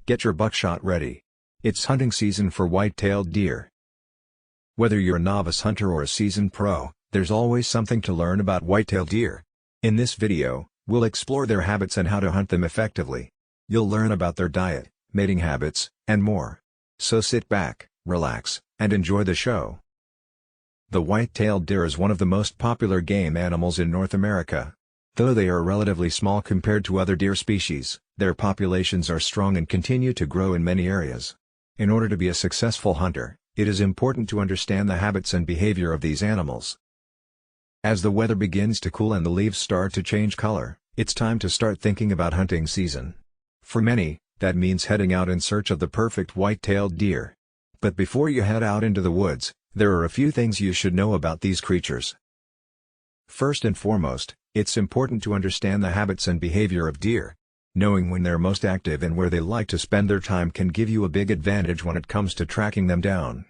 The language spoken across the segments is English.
Get your buckshot ready. It's hunting season for white-tailed deer. Whether you're a novice hunter or a seasoned pro, there's always something to learn about white-tailed deer. In this video, we'll explore their habits and how to hunt them effectively. You'll learn about their diet, mating habits, and more. So sit back, relax, and enjoy the show. The white-tailed deer is one of the most popular game animals in North America. Though they are relatively small compared to other deer species, their populations are strong and continue to grow in many areas. In order to be a successful hunter, it is important to understand the habits and behavior of these animals. As the weather begins to cool and the leaves start to change color, it's time to start thinking about hunting season. For many, that means heading out in search of the perfect white-tailed deer. But before you head out into the woods, there are a few things you should know about these creatures. First and foremost, it's important to understand the habits and behavior of deer. Knowing when they're most active and where they like to spend their time can give you a big advantage when it comes to tracking them down.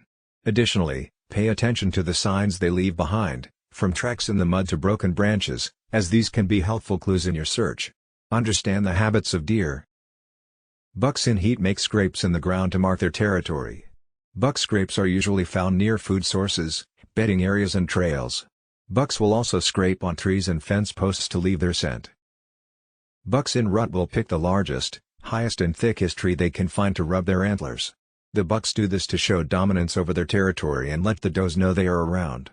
Additionally, pay attention to the signs they leave behind, from tracks in the mud to broken branches, as these can be helpful clues in your search. Understand the habits of deer. Bucks in heat make scrapes in the ground to mark their territory. Buck scrapes are usually found near food sources, bedding areas and trails. Bucks will also scrape on trees and fence posts to leave their scent. Bucks in rut will pick the largest, highest and thickest tree they can find to rub their antlers. The bucks do this to show dominance over their territory and let the does know they are around.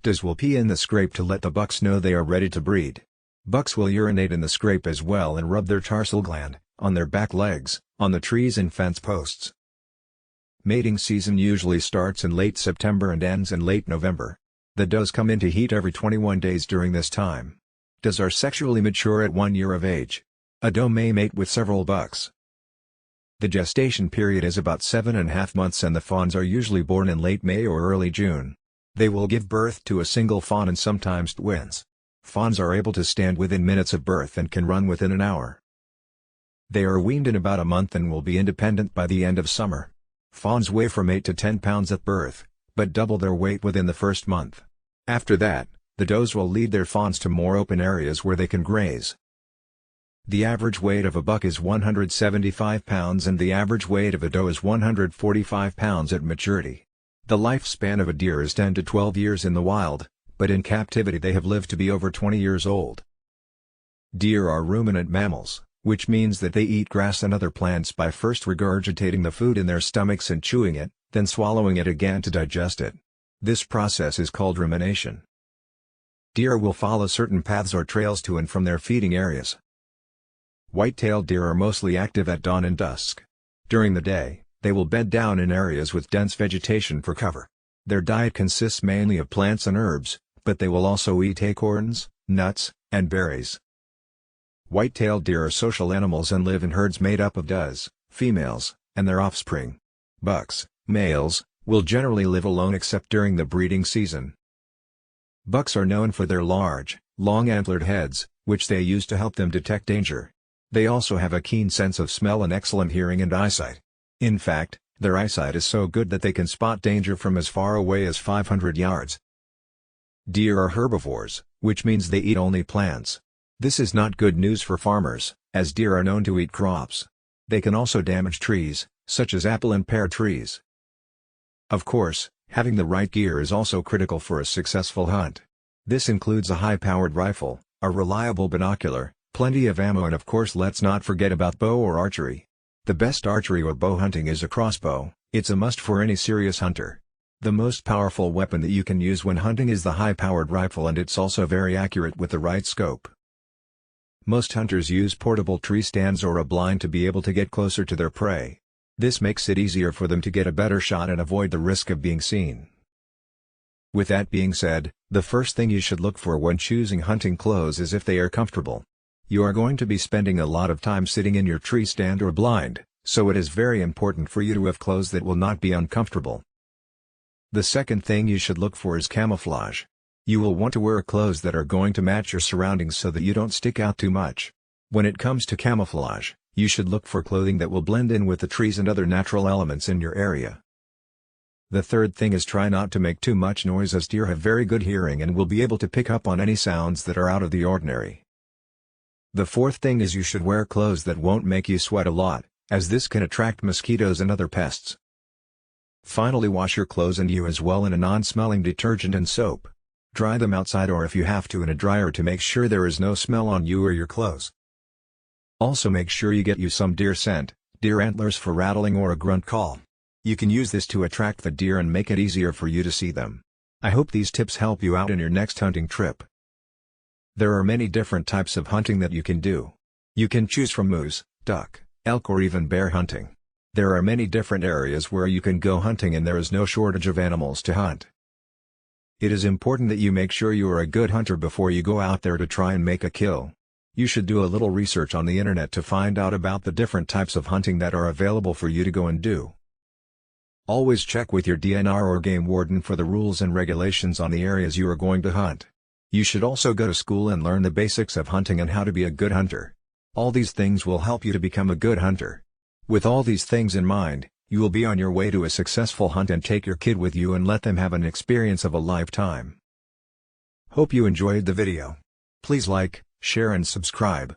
Does will pee in the scrape to let the bucks know they are ready to breed. Bucks will urinate in the scrape as well and rub their tarsal gland, on their back legs, on the trees and fence posts. Mating season usually starts in late September and ends in late November. The does come into heat every 21 days during this time. Does are sexually mature at 1 year of age. A doe may mate with several bucks. The gestation period is about 7.5 months and the fawns are usually born in late May or early June. They will give birth to a single fawn and sometimes twins. Fawns are able to stand within minutes of birth and can run within an hour. They are weaned in about a month and will be independent by the end of summer. Fawns weigh from 8 to 10 pounds at birth, but double their weight within the first month. After that, the does will lead their fawns to more open areas where they can graze. The average weight of a buck is 175 pounds and the average weight of a doe is 145 pounds at maturity. The lifespan of a deer is 10 to 12 years in the wild, but in captivity they have lived to be over 20 years old. Deer are ruminant mammals, which means that they eat grass and other plants by first regurgitating the food in their stomachs and chewing it, then swallowing it again to digest it. This process is called rumination. Deer will follow certain paths or trails to and from their feeding areas. White-tailed deer are mostly active at dawn and dusk. During the day, they will bed down in areas with dense vegetation for cover. Their diet consists mainly of plants and herbs, but they will also eat acorns, nuts, and berries. White-tailed deer are social animals and live in herds made up of does, females, and their offspring. Bucks, males, will generally live alone except during the breeding season. Bucks are known for their large, long-antlered heads, which they use to help them detect danger. They also have a keen sense of smell and excellent hearing and eyesight. In fact, their eyesight is so good that they can spot danger from as far away as 500 yards. Deer are herbivores, which means they eat only plants. This is not good news for farmers, as deer are known to eat crops. They can also damage trees, such as apple and pear trees. Of course, having the right gear is also critical for a successful hunt. This includes a high-powered rifle, a reliable binocular, plenty of ammo and of course let's not forget about bow or archery. The best archery or bow hunting is a crossbow. It's a must for any serious hunter. The most powerful weapon that you can use when hunting is the high-powered rifle and it's also very accurate with the right scope. Most hunters use portable tree stands or a blind to be able to get closer to their prey. This makes it easier for them to get a better shot and avoid the risk of being seen. With that being said, the first thing you should look for when choosing hunting clothes is if they are comfortable. You are going to be spending a lot of time sitting in your tree stand or blind, so it is very important for you to have clothes that will not be uncomfortable. The second thing you should look for is camouflage. You will want to wear clothes that are going to match your surroundings so that you don't stick out too much. When it comes to camouflage, you should look for clothing that will blend in with the trees and other natural elements in your area. The third thing is try not to make too much noise as deer have very good hearing and will be able to pick up on any sounds that are out of the ordinary. The fourth thing is you should wear clothes that won't make you sweat a lot, as this can attract mosquitoes and other pests. Finally, wash your clothes and you as well in a non-smelling detergent and soap. Dry them outside or if you have to in a dryer to make sure there is no smell on you or your clothes. Also make sure you get you some deer scent, deer antlers for rattling or a grunt call. You can use this to attract the deer and make it easier for you to see them. I hope these tips help you out in your next hunting trip. There are many different types of hunting that you can do. You can choose from moose, duck, elk or even bear hunting. There are many different areas where you can go hunting and there is no shortage of animals to hunt. It is important that you make sure you are a good hunter before you go out there to try and make a kill. You should do a little research on the internet to find out about the different types of hunting that are available for you to go and do. Always check with your DNR or game warden for the rules and regulations on the areas you are going to hunt. You should also go to school and learn the basics of hunting and how to be a good hunter. All these things will help you to become a good hunter. With all these things in mind, you will be on your way to a successful hunt and take your kid with you and let them have an experience of a lifetime. Hope you enjoyed the video. Please like, share and subscribe.